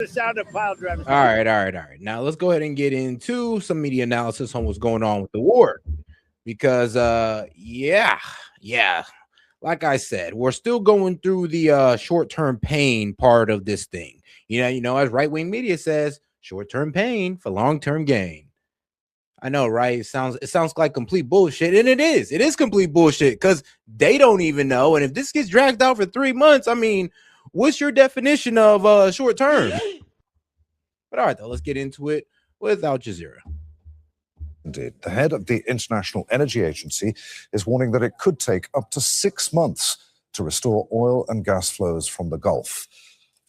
The sound of pile drivers. All right, all right, all right. Now let's go ahead and get into some media analysis on what's going on with the war. Because yeah, like I said, we're still going through the short-term pain part of this thing. As right-wing media says, short-term pain for long-term gain. I know, right? It sounds like complete bullshit, and it is. It is complete bullshit because they don't even know. And if this gets dragged out for 3 months, I mean, what's your definition of short term? But all right, though, let's get into it with Al Jazeera. Indeed. The head of the International Energy Agency is warning that it could take up to 6 months to restore oil and gas flows from the Gulf.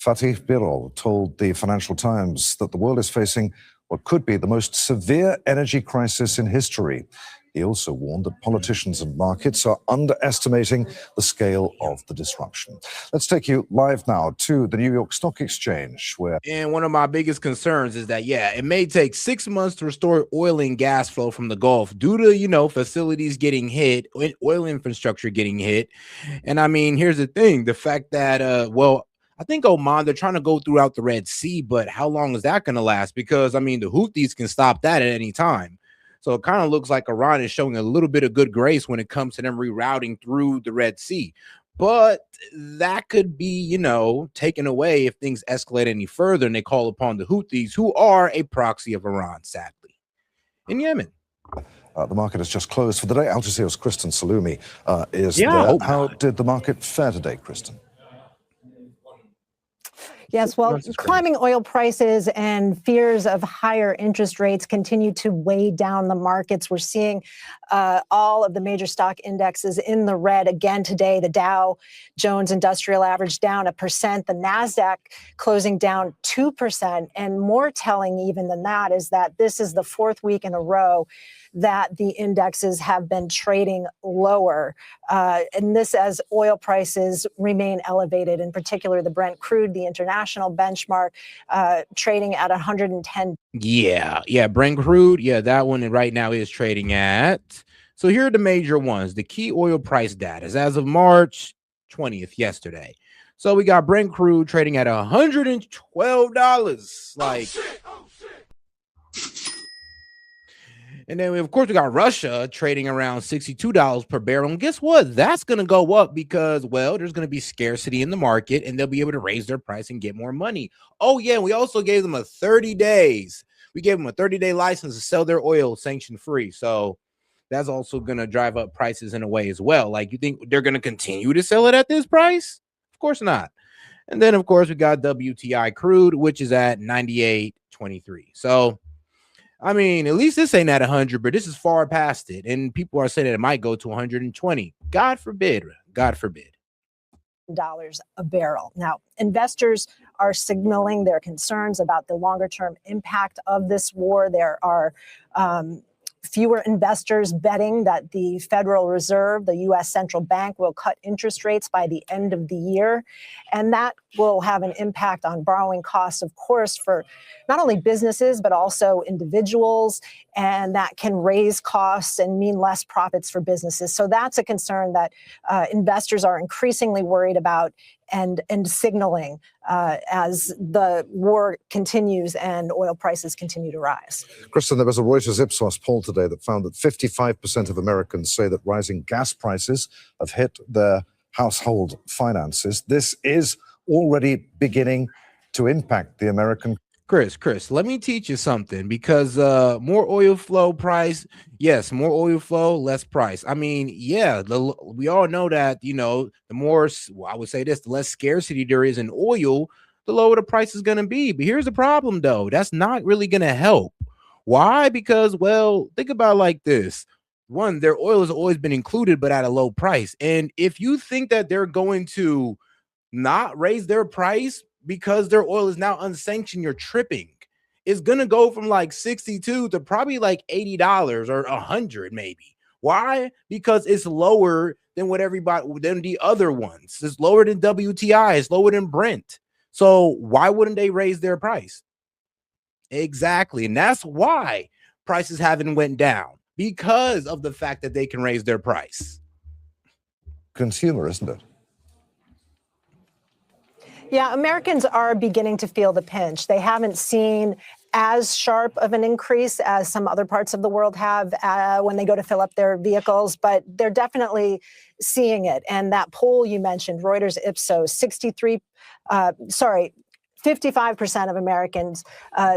Fatih Birol told the Financial Times that the world is facing what could be the most severe energy crisis in history. He also warned that politicians and markets are underestimating the scale of the disruption. Let's take you live now to the New York Stock Exchange, where... And one of my biggest concerns is that, it may take 6 months to restore oil and gas flow from the Gulf due to, facilities getting hit, oil infrastructure getting hit. And I mean, here's the thing, the fact that, I think Oman, they're trying to go throughout the Red Sea, but how long is that going to last? Because, I mean, the Houthis can stop that at any time. So it kind of looks like Iran is showing a little bit of good grace when it comes to them rerouting through the Red Sea. But that could be, taken away if things escalate any further and they call upon the Houthis, who are a proxy of Iran, sadly, in Yemen. The market has just closed for the day. Al Jazeera's Kristen Salumi is there. How did the market fare today, Kristen? Yes, well, climbing oil prices and fears of higher interest rates continue to weigh down the markets. We're seeing all of the major stock indexes in the red again today. The Dow Jones Industrial Average down 1%, the NASDAQ closing down 2%. And more telling even than that is that this is the fourth week in a row that the indexes have been trading lower. And this as oil prices remain elevated, in particular the Brent crude, the international benchmark, trading at 110. Yeah, Brent crude. Yeah, that one right now is trading at. So here are the major ones. The key oil price data is as of March 20th, yesterday. So we got Brent crude trading at $112. Like, oh shit. And then, of course, we got Russia trading around $62 per barrel. And guess what? That's going to go up because, there's going to be scarcity in the market and they'll be able to raise their price and get more money. Oh, yeah. We also gave them 30 days. We gave them a 30-day license to sell their oil sanction free. So that's also going to drive up prices in a way as well. Like, you think they're going to continue to sell it at this price? Of course not. And then, of course, we got WTI crude, which is at 98.23. So, I mean, at least this ain't at 100, but this is far past it. And people are saying that it might go to 120. God forbid. God forbid. Dollars a barrel. Now, investors are signaling their concerns about the longer term impact of this war. There are fewer investors betting that the Federal Reserve, the U.S. central bank, will cut interest rates by the end of the year. And that will have an impact on borrowing costs, of course, for not only businesses, but also individuals. And that can raise costs and mean less profits for businesses. So that's a concern that investors are increasingly worried about and signaling as the war continues and oil prices continue to rise. Kristen, there was a Reuters Ipsos poll today that found that 55% of Americans say that rising gas prices have hit their household finances. This is already beginning to impact the American. Chris, let me teach you something, because more oil flow price. Yes, more oil flow, less price. I mean, we all know that, the more, I would say this, the less scarcity there is in oil, the lower the price is going to be. But here's the problem, though. That's not really going to help. Why? Because, think about it like this. One, their oil has always been included, but at a low price. And if you think that they're going to not raise their price because their oil is now unsanctioned, you're tripping. It's gonna go from like 62 to probably like $80 or 100 maybe. Why? Because it's lower than than the other ones. It's lower than WTI, it's lower than Brent. So why wouldn't they raise their price? Exactly. And that's why prices haven't went down, because of the fact that they can raise their price. Consumer, isn't it? Yeah, Americans are beginning to feel the pinch. They haven't seen as sharp of an increase as some other parts of the world have when they go to fill up their vehicles, but they're definitely seeing it. And that poll you mentioned, Reuters Ipsos, 55% of Americans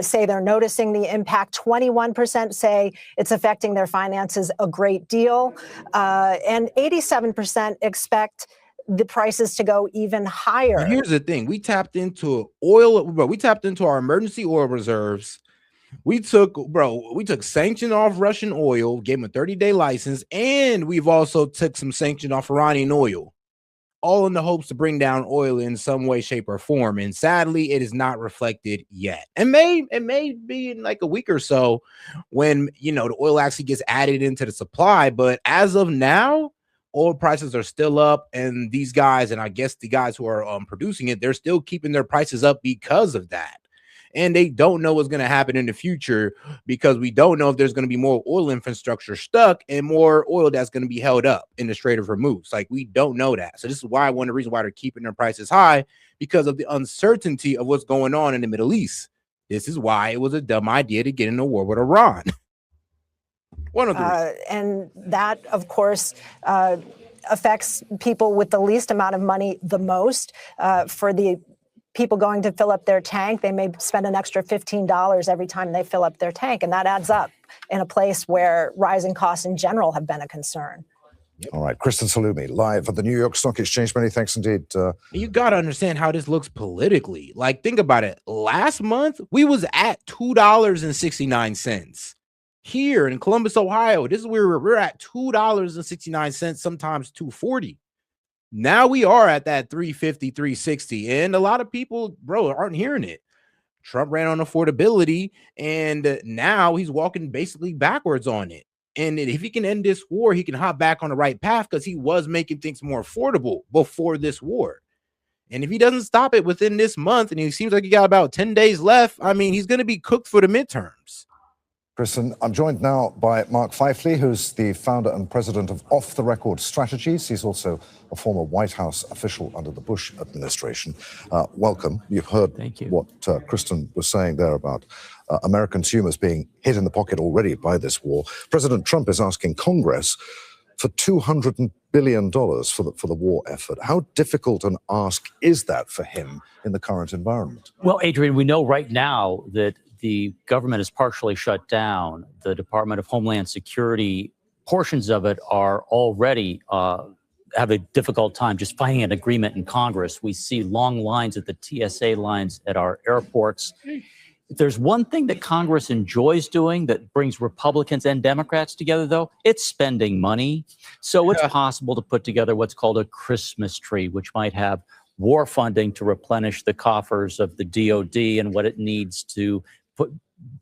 say they're noticing the impact. 21% say it's affecting their finances a great deal. And 87% expect the prices to go even higher. And here's the thing. We tapped into oil, bro. We tapped into our emergency oil reserves. We took sanction off Russian oil, gave them a 30-day license, and we've also took some sanction off Iranian oil, all in the hopes to bring down oil in some way, shape, or form. And sadly, it is not reflected yet. It may be in like a week or so when, you know, the oil actually gets added into the supply. But as of now, oil prices are still up, and these guys, and I guess the guys who are producing it, they're still keeping their prices up because of that. And they don't know what's going to happen in the future, because we don't know if there's going to be more oil infrastructure stuck and more oil that's going to be held up in the Strait of Hormuz. Like, we don't know that. So this is why one of the reasons why they're keeping their prices high, because of the uncertainty of what's going on in the Middle East. This is why it was a dumb idea to get in a war with Iran. One of the and that, of course, affects people with the least amount of money the most. For the people going to fill up their tank, they may spend an extra $15 every time they fill up their tank, and that adds up in a place where rising costs in general have been a concern. All right, Kristen Salumi, live at the New York Stock Exchange. Many thanks indeed. You got to understand how this looks politically. Like, think about it. Last month, we was at $2.69. Here in Columbus, Ohio, this is where we're at $2.69, sometimes $2.40. Now we are at that $3.50, $3.60, and a lot of people, bro, aren't hearing it. Trump ran on affordability, and now he's walking basically backwards on it. And if he can end this war, he can hop back on the right path, because he was making things more affordable before this war. And if he doesn't stop it within this month, and he seems like he got about 10 days left, I mean, he's going to be cooked for the midterms. Kristen, I'm joined now by Mark Feifley, who's the founder and president of Off the Record Strategies. He's also a former White House official under the Bush administration. Welcome. You've heard what Kristen was saying there about American consumers being hit in the pocket already by this war. President Trump is asking Congress for $200 billion for the war effort. How difficult an ask is that for him in the current environment? Well, Adrian, we know right now that the government is partially shut down. The Department of Homeland Security, portions of it are already have a difficult time just finding an agreement in Congress. We see long lines at the TSA lines at our airports. If there's one thing that Congress enjoys doing that brings Republicans and Democrats together, though, it's spending money. So it's possible to put together what's called a Christmas tree, which might have war funding to replenish the coffers of the DOD and what it needs to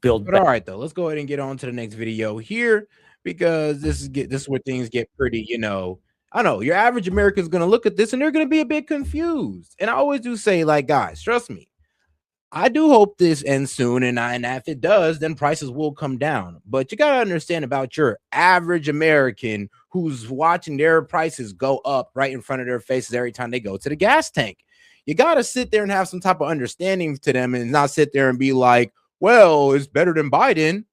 build. But all right, though, let's go ahead and get on to the next video here, because this is where things get pretty, you know, I know your average American is going to look at this and they're going to be a bit confused. And I always do say, like, guys, trust me, I do hope this ends soon, and if it does, then prices will come down. But you got to understand about your average American who's watching their prices go up right in front of their faces every time they go to the gas tank. You got to sit there and have some type of understanding to them, and not sit there and be like, well, it's better than Biden.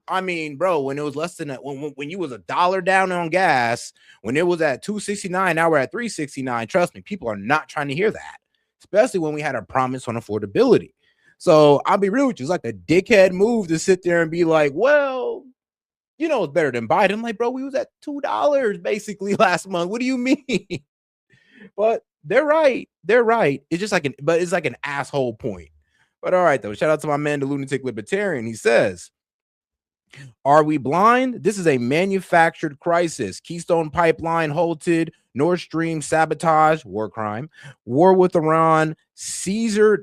I mean, bro, when it was less than that, when you was $1 down on gas, when it was at $2.69, now we're at $3.69. Trust me, people are not trying to hear that, especially when we had a promise on affordability. So I'll be real with you, it's like a dickhead move to sit there and be like, well, you know, it's better than Biden. I'm like, bro, we was at $2 basically last month. What do you mean? But they're right. They're right. It's just like it's like an asshole point. But all right, though, shout out to my man, the lunatic libertarian. He says, are we blind? This is a manufactured crisis. Keystone Pipeline halted, Nord Stream sabotage, war crime, war with Iran, seized of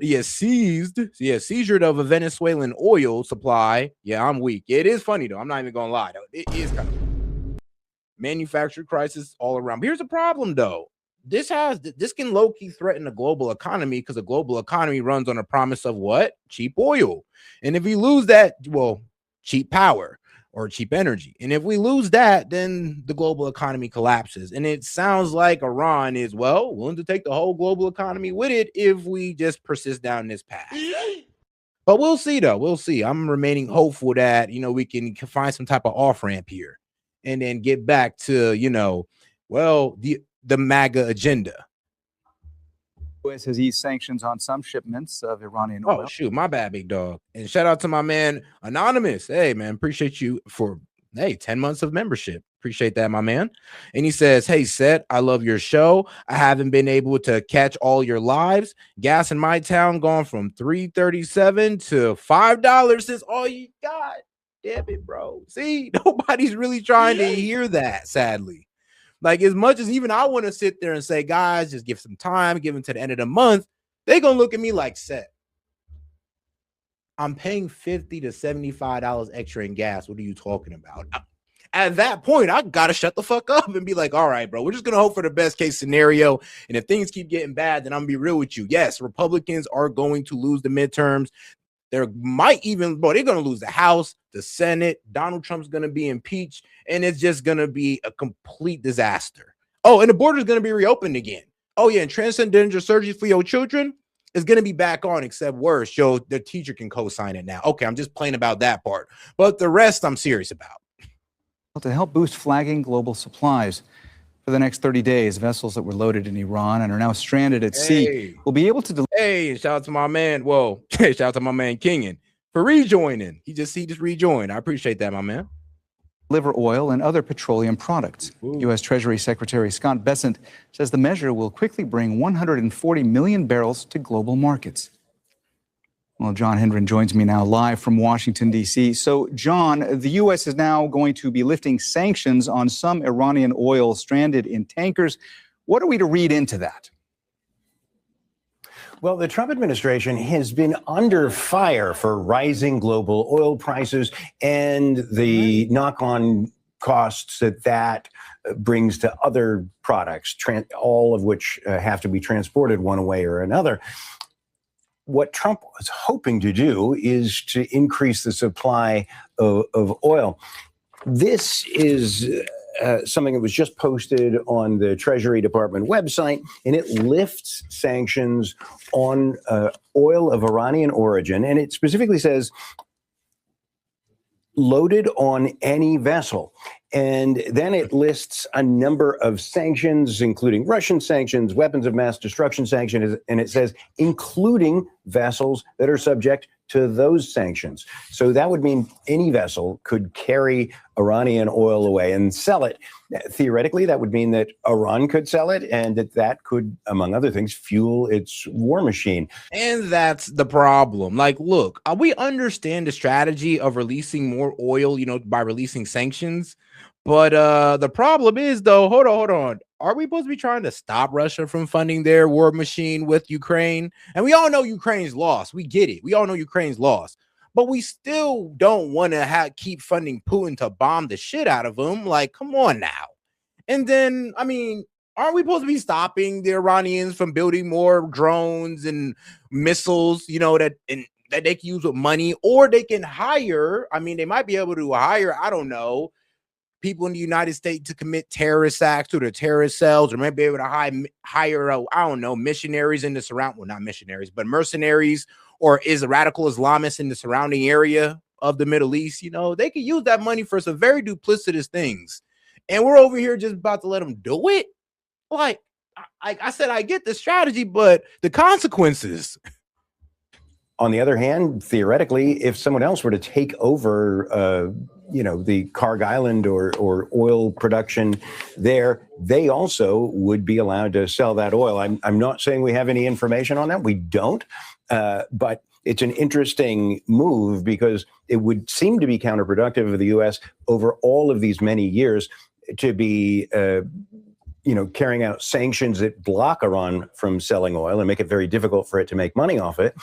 a Venezuelan oil supply. Yeah, I'm weak. It is funny, though. I'm not even going to lie, though. It is kind of manufactured crisis all around. But here's the problem, though. This can low-key threaten the global economy, because the global economy runs on a promise of what? Cheap oil. And if we lose that, well, cheap power. or cheap energy. And if we lose that, then the global economy collapses. And it sounds like Iran is, well, willing to take the whole global economy with it if we just persist down this path. But we'll see, though. We'll see. I'm remaining hopeful that, we can find some type of off-ramp here and then get back to, the MAGA agenda. U.S. has eased sanctions on some shipments of Iranian oil. Oh, shoot. My bad, big dog. And shout out to my man, Anonymous. Hey, man, appreciate you for, 10 months of membership. Appreciate that, my man. And he says, hey, S.E.T, I love your show. I haven't been able to catch all your lives. Gas in my town gone from $3.37 to $5 since all you got. Damn it, bro. See, nobody's really trying to hear that, sadly. Like, as much as even I want to sit there and say, guys, just give some time, give them to the end of the month, they're going to look at me like, S.E.T, I'm paying $50 to $75 extra in gas. What are you talking about? At that point, I got to shut the fuck up and be like, all right, bro, we're just going to hope for the best case scenario. And if things keep getting bad, then I'm going to be real with you. Yes, Republicans are going to lose the midterms. There might even, they're going to lose the House, the Senate. Donald Trump's going to be impeached, and it's just going to be a complete disaster. Oh, and the border is going to be reopened again. Oh, yeah, and transcendental surgery for your children is going to be back on, except worse, the teacher can co-sign it now. Okay, I'm just playing about that part. But the rest I'm serious about. To help boost flagging global supplies. For the next 30 days, vessels that were loaded in Iran and are now stranded at sea will be able to Hey, shout out to my man. Whoa, shout out to my man Kingen for rejoining. He just rejoined. I appreciate that, my man. deliver oil and other petroleum products. Ooh. U.S. Treasury Secretary Scott Bessent says the measure will quickly bring 140 million barrels to global markets. Well, John Hendren joins me now live from Washington, D.C. So, John, the U.S. is now going to be lifting sanctions on some Iranian oil stranded in tankers. What are we to read into that? Well, the Trump administration has been under fire for rising global oil prices and the knock-on costs that brings to other products, all of which have to be transported one way or another. What Trump was hoping to do is to increase the supply of oil. This is something that was just posted on the Treasury Department website, and it lifts sanctions on oil of Iranian origin. And it specifically says loaded on any vessel. And then it lists a number of sanctions, including Russian sanctions, weapons of mass destruction sanctions, and it says including vessels that are subject to those sanctions. So that would mean any vessel could carry Iranian oil away and sell it. Theoretically, that would mean that Iran could sell it and that could, among other things, fuel its war machine. And that's the problem. Like, look, we understand the strategy of releasing more oil, by releasing sanctions. But the problem is, though, hold on. Are we supposed to be trying to stop Russia from funding their war machine with Ukraine? And we all know Ukraine's lost. We get it. We all know Ukraine's lost. But we still don't want to keep funding Putin to bomb the shit out of them. Like, come on now. And then, aren't we supposed to be stopping the Iranians from building more drones and missiles, that they can use with money? Or they can hire, they might be able to hire, I don't know, people in the United States to commit terrorist acts to the terrorist cells, or maybe be able to hire, missionaries in the not missionaries, but mercenaries, or radical Islamists in the surrounding area of the Middle East. They could use that money for some very duplicitous things. And we're over here just about to let them do it. Like I said, I get the strategy, but the consequences. On the other hand, theoretically, if someone else were to take over, the Karg Island or oil production there, they also would be allowed to sell that oil. I'm not saying we have any information on that. We don't. But it's an interesting move because it would seem to be counterproductive of the U.S. over all of these many years to be carrying out sanctions that block Iran from selling oil and make it very difficult for it to make money off it,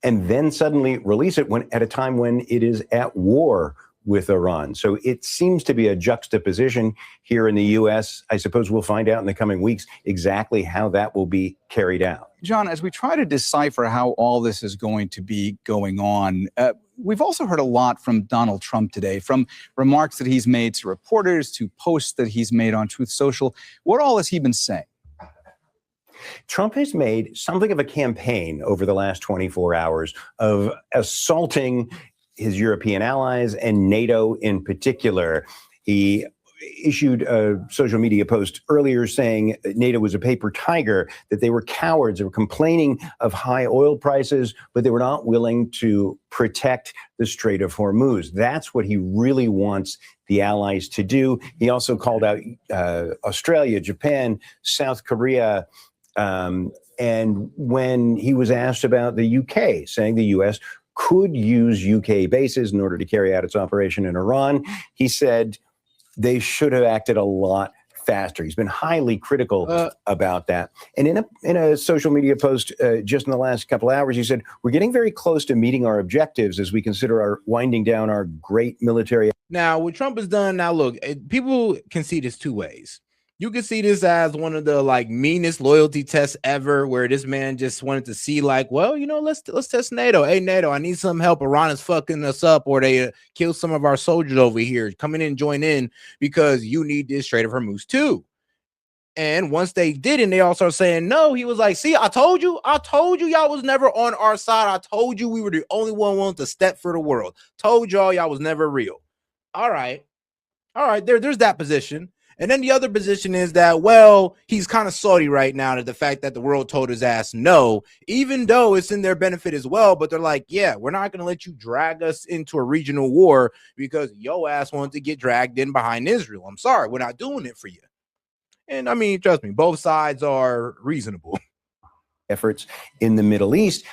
and then suddenly release it at a time when it is at war with Iran. So it seems to be a juxtaposition here in the U.S. I suppose we'll find out in the coming weeks exactly how that will be carried out. John, as we try to decipher how all this is going to be going on, we've also heard a lot from Donald Trump today, from remarks that he's made to reporters, to posts that he's made on Truth Social. What all has he been saying? Trump has made something of a campaign over the last 24 hours of assaulting his European allies and NATO in particular. He issued a social media post earlier saying that NATO was a paper tiger, that they were cowards, they were complaining of high oil prices, but they were not willing to protect the Strait of Hormuz. That's what he really wants the allies to do. He also called out Australia, Japan, South Korea, and when he was asked about the UK, saying the US could use UK bases in order to carry out its operation in Iran, he said they should have acted a lot faster. He's been highly critical about that. And in a social media post just in the last couple of hours, he said, we're getting very close to meeting our objectives as we consider our winding down our great military. Now, what Trump has done, now look, people can see this two ways. You can see this as one of the like meanest loyalty tests ever, where this man just wanted to see like, well, you know, let's test NATO. Hey, NATO, I need some help. Iran is fucking us up, or they kill some of our soldiers over here. Come in and join in because you need this Strait of Hormuz too. And once they didn't, they all started saying no. He was like, see, I told you y'all was never on our side. I told you we were the only one willing to step for the world. Told y'all was never real. All right. There's that position. And then the other position is that, well, he's kind of salty right now to the fact that the world told his ass no, even though it's in their benefit as well. But they're like, yeah, we're not going to let you drag us into a regional war because your ass wanted to get dragged in behind Israel. I'm sorry, we're not doing it for you. And I mean, trust me, both sides are reasonable. Efforts in the Middle East.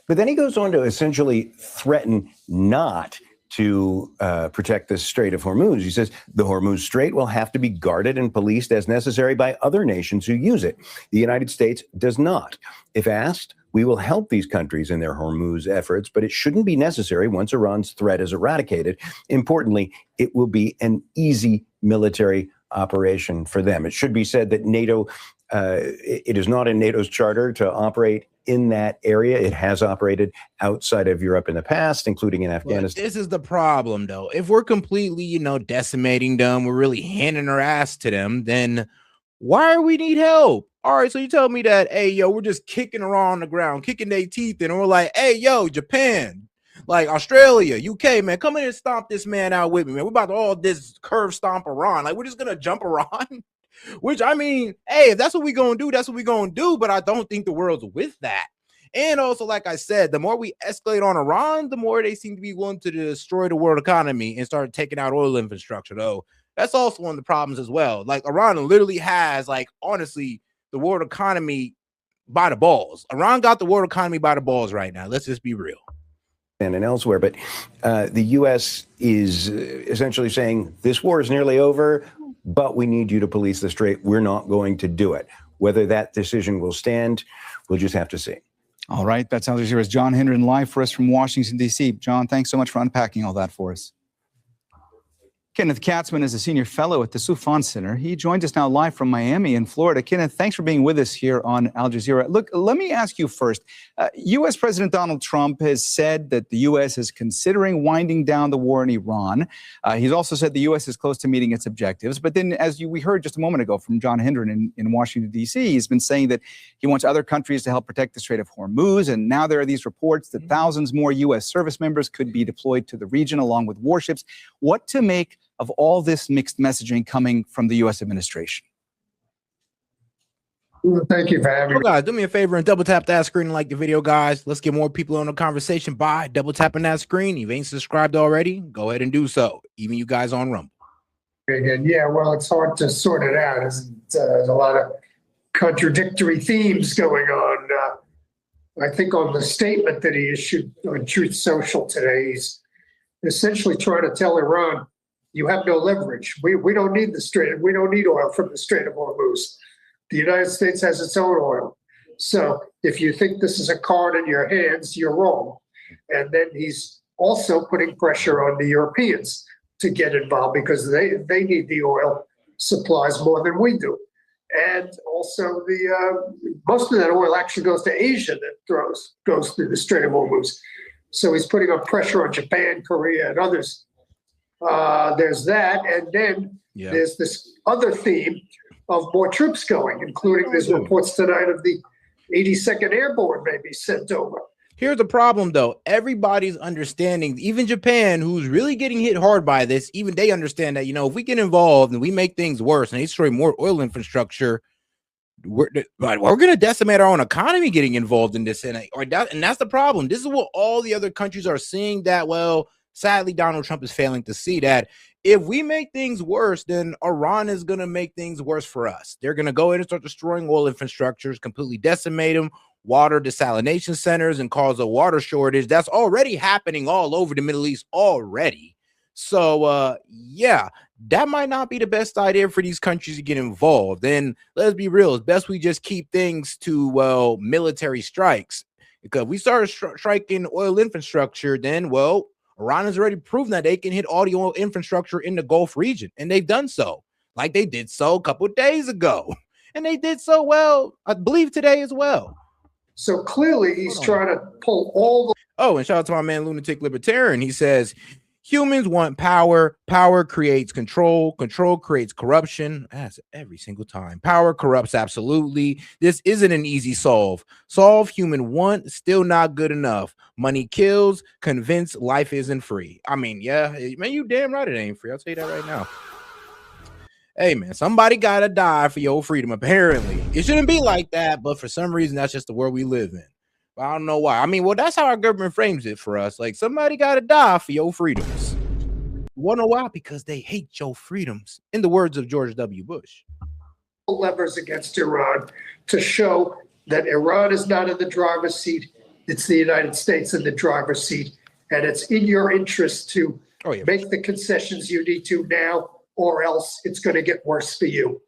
But then he goes on to essentially threaten not to protect the Strait of Hormuz. He says the Hormuz Strait will have to be guarded and policed as necessary by other nations who use it. The United States does not. If asked, we will help these countries in their Hormuz efforts, but it shouldn't be necessary once Iran's threat is eradicated. Importantly, it will be an easy military operation for them. It should be said that NATO, it is not in NATO's charter to operate in that area. It has operated outside of Europe in the past, including in Afghanistan. But this is the problem, though. If we're completely, decimating them, we're really handing our ass to them, then why do we need help? All right, so you tell me that, hey, yo, we're just kicking around on the ground, kicking their teeth in, and we're like, hey, yo, Japan, like Australia, UK, man, come in and stomp this man out with me, man. We're about to all this curve stomp Iran. Like, we're just going to jump Iran. Which, I mean, hey, if that's what we're going to do, that's what we're going to do. But I don't think the world's with that. And also, like I said, the more we escalate on Iran, the more they seem to be willing to destroy the world economy and start taking out oil infrastructure, though. That's also one of the problems as well. Like, Iran literally has, like, honestly, the world economy by the balls. Iran got the world economy by the balls right now. Let's just be real. And elsewhere. But the U.S. is essentially saying this war is nearly over, but we need you to police the strait. We're not going to do it. Whether that decision will stand, we'll just have to see. All right. That's Al Jazeera's John Hendren live for us from Washington, D.C. John, thanks so much for unpacking all that for us. Kenneth Katzman is a senior fellow at the Soufan Center. He joins us now live from Miami in Florida. Kenneth, thanks for being with us here on Al Jazeera. Look, let me ask you first. U.S. President Donald Trump has said that the U.S. is considering winding down the war in Iran. He's also said the U.S. is close to meeting its objectives. But then, as we heard just a moment ago from John Hendren in Washington, D.C., he's been saying that he wants other countries to help protect the Strait of Hormuz. And now there are these reports that thousands more U.S. service members could be deployed to the region along with warships. What to make of all this mixed messaging coming from the U.S. administration? Well, thank you for having me. Guys, do me a favor and double tap that screen and like the video, guys. Let's get more people on the conversation by double tapping that screen. If you ain't subscribed already, go ahead and do so. Even you guys on Rumble. Again, yeah, well, it's hard to sort it out. There's a lot of contradictory themes going on. I think on the statement that he issued on Truth Social today, he's essentially trying to tell Iran, you have no leverage. We don't need the Strait. We don't need oil from the Strait of Hormuz. The United States has its own oil. So if you think this is a card in your hands, you're wrong. And then he's also putting pressure on the Europeans to get involved because they need the oil supplies more than we do. And also most of that oil actually goes to Asia that goes through the Strait of Hormuz. So he's putting up pressure on Japan, Korea, and others. There's that. And then there's this other theme of more troops going, including there's reports tonight of the 82nd Airborne may be sent over. Here's the problem, though. Everybody's understanding, even Japan, who's really getting hit hard by this, even they understand that, if we get involved and we make things worse and they destroy more oil infrastructure, we're going to decimate our own economy getting involved in this. And that's the problem. This is what all the other countries are seeing, that, well, sadly, Donald Trump is failing to see that if we make things worse, then Iran is going to make things worse for us. They're going to go in and start destroying oil infrastructures, completely decimate them, water desalination centers, and cause a water shortage. That's already happening all over the Middle East already. So, yeah, that might not be the best idea for these countries to get involved. And let's be real, it's best we just keep things to, military strikes. Because if we start striking oil infrastructure, then, Iran has already proven that they can hit all the oil infrastructure in the Gulf region. And they've done so, like they did so a couple of days ago. And they did so well, I believe, today as well. So clearly he's trying to pull all the... Oh, and shout out to my man, Lunatic Libertarian. He says, humans want power. Power creates control. Control creates corruption. That's every single time. Power corrupts absolutely. This isn't an easy solve. Solve human want, still not good enough. Money kills. Convince life isn't free. I mean, yeah, man, you damn right it ain't free. I'll tell you that right now. Hey, man, somebody got to die for your freedom, apparently. It shouldn't be like that, but for some reason, that's just the world we live in. But I don't know why. I mean, well, that's how our government frames it for us. Like, somebody got to die for your freedoms. You want to know why? Because they hate your freedoms, in the words of George W. Bush. Levers against Iran to show that Iran is not in the driver's seat. It's the United States in the driver's seat. And it's in your interest to make the concessions you need to now, or else it's going to get worse for you.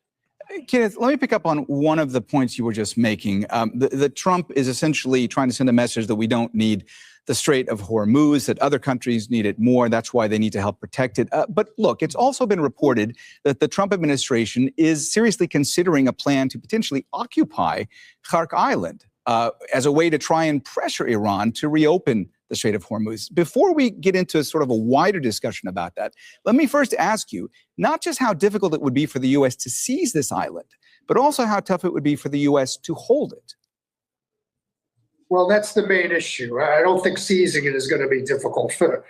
Kenneth, let me pick up on one of the points you were just making. The Trump is essentially trying to send a message that we don't need the Strait of Hormuz, that other countries need it more. That's why they need to help protect it. But look, it's also been reported that the Trump administration is seriously considering a plan to potentially occupy Khark Island as a way to try and pressure Iran to reopen the Strait of Hormuz. Before we get into sort of a wider discussion about that, let me first ask you not just how difficult it would be for the U.S. to seize this island, but also how tough it would be for the U.S. to hold it. Well, that's the main issue. I don't think seizing it is going to be difficult for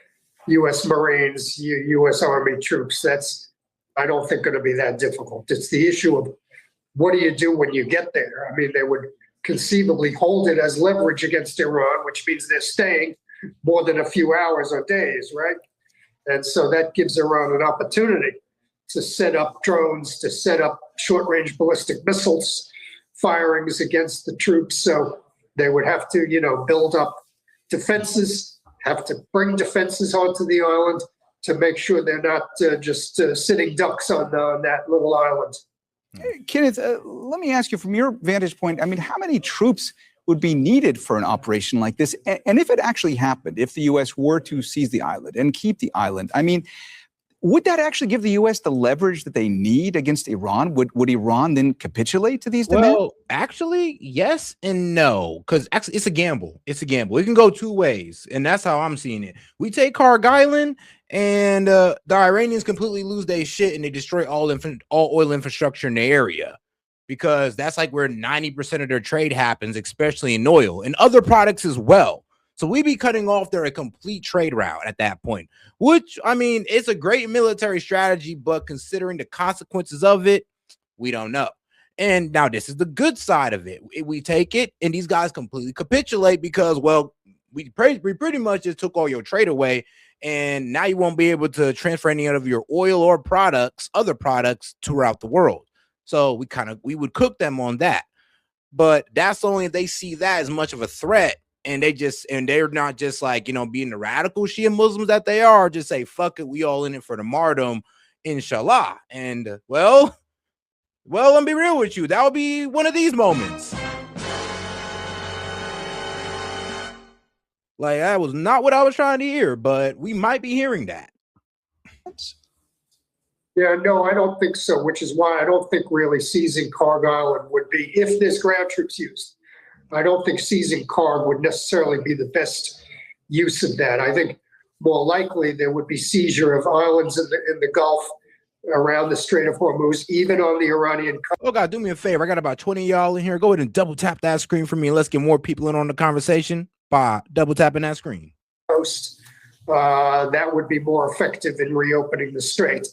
U.S. Marines, U.S. Army troops. I don't think, going to be that difficult. It's the issue of what do you do when you get there? I mean, they would conceivably hold it as leverage against Iran, which means they're staying more than a few hours or days, right? And so that gives Iran an opportunity to set up drones, to set up short-range ballistic missiles firings against the troops. So they would have to, build up defenses, have to bring defenses onto the island to make sure they're not just sitting ducks on that little island. Kenneth, let me ask you from your vantage point, I mean, how many troops would be needed for an operation like this? And if it actually happened, if the U.S. were to seize the island and keep the island, I mean, would that actually give the U.S. the leverage that they need against Iran? Would Iran then capitulate to these demands? Well, actually, yes and no, because actually it's a gamble. It's a gamble. It can go two ways, and that's how I'm seeing it. We take Khark Island, and the Iranians completely lose their shit, and they destroy all oil infrastructure in the area, because that's like where 90% of their trade happens, especially in oil and other products as well. So we be cutting off their complete trade route at that point, which, I mean, it's a great military strategy, but considering the consequences of it, we don't know. And now this is the good side of it. We take it and these guys completely capitulate because, well, we pretty much just took all your trade away, and now you won't be able to transfer any of your oil or other products throughout the world. So we would cook them on that. But that's only if they see that as much of a threat. And they're not just like, being the radical Shia Muslims that they are, just say, fuck it, we all in it for the martyrdom, inshallah. And well, let me be real with you. That would be one of these moments. Like, that was not what I was trying to hear, but we might be hearing that. Yeah, no, I don't think so, which is why I don't think really seizing Khark Island would be, if there's ground troops used, I don't think seizing Khark would necessarily be the best use of that. I think more likely there would be seizure of islands in the Gulf around the Strait of Hormuz, even on the Iranian coast. Oh God, do me a favor. I got about 20 of y'all in here. Go ahead and double tap that screen for me, and let's get more people in on the conversation by double tapping that screen. That would be more effective in reopening the strait.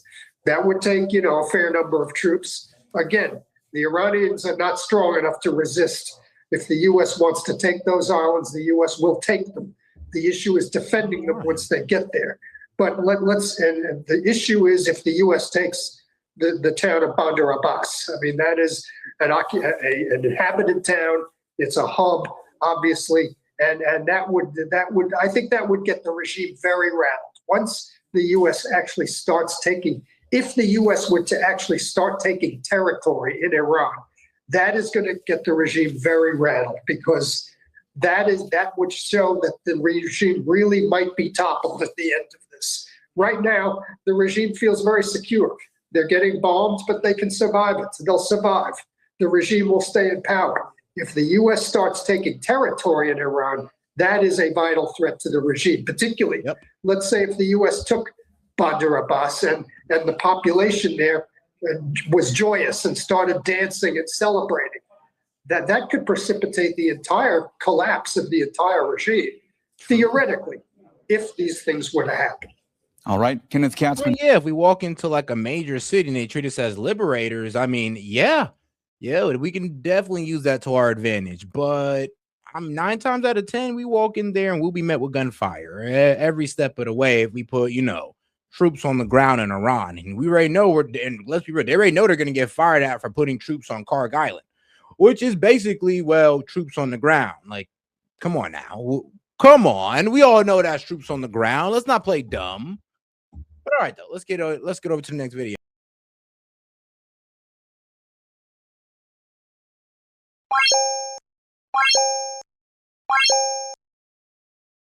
That would take, a fair number of troops. Again, the Iranians are not strong enough to resist. If the U.S. wants to take those islands, the U.S. will take them. The issue is defending them once they get there. But and the issue is if the U.S. takes the town of Bandar Abbas. I mean, that is an inhabited town. It's a hub, obviously, and that would I think that would get the regime very rattled. Once the U.S. actually starts taking, if the U.S. were to actually start taking territory in Iran, that is going to get the regime very rattled, because that would show that the regime really might be toppled at the end of this. Right now, the regime feels very secure. They're getting bombed, but they can survive it. They'll survive. The regime will stay in power. If the U.S. starts taking territory in Iran, that is a vital threat to the regime, particularly, let's say if the U.S. took Bandar Abbas and the population there was joyous and started dancing and celebrating. That could precipitate the entire collapse of the entire regime, theoretically, if these things were to happen. All right, Kenneth Katzman. Yeah, if we walk into like a major city and they treat us as liberators, I mean, yeah, we can definitely use that to our advantage. But I'm 9 times out of 10, we walk in there and we'll be met with gunfire every step of the way if we put, troops on the ground in Iran. And we already know and let's be real, they already know they're going to get fired at for putting troops on Karg Island, which is basically, troops on the ground. Like, come on now. Come on. We all know that's troops on the ground. Let's not play dumb. But all right, though, let's get over to the next video.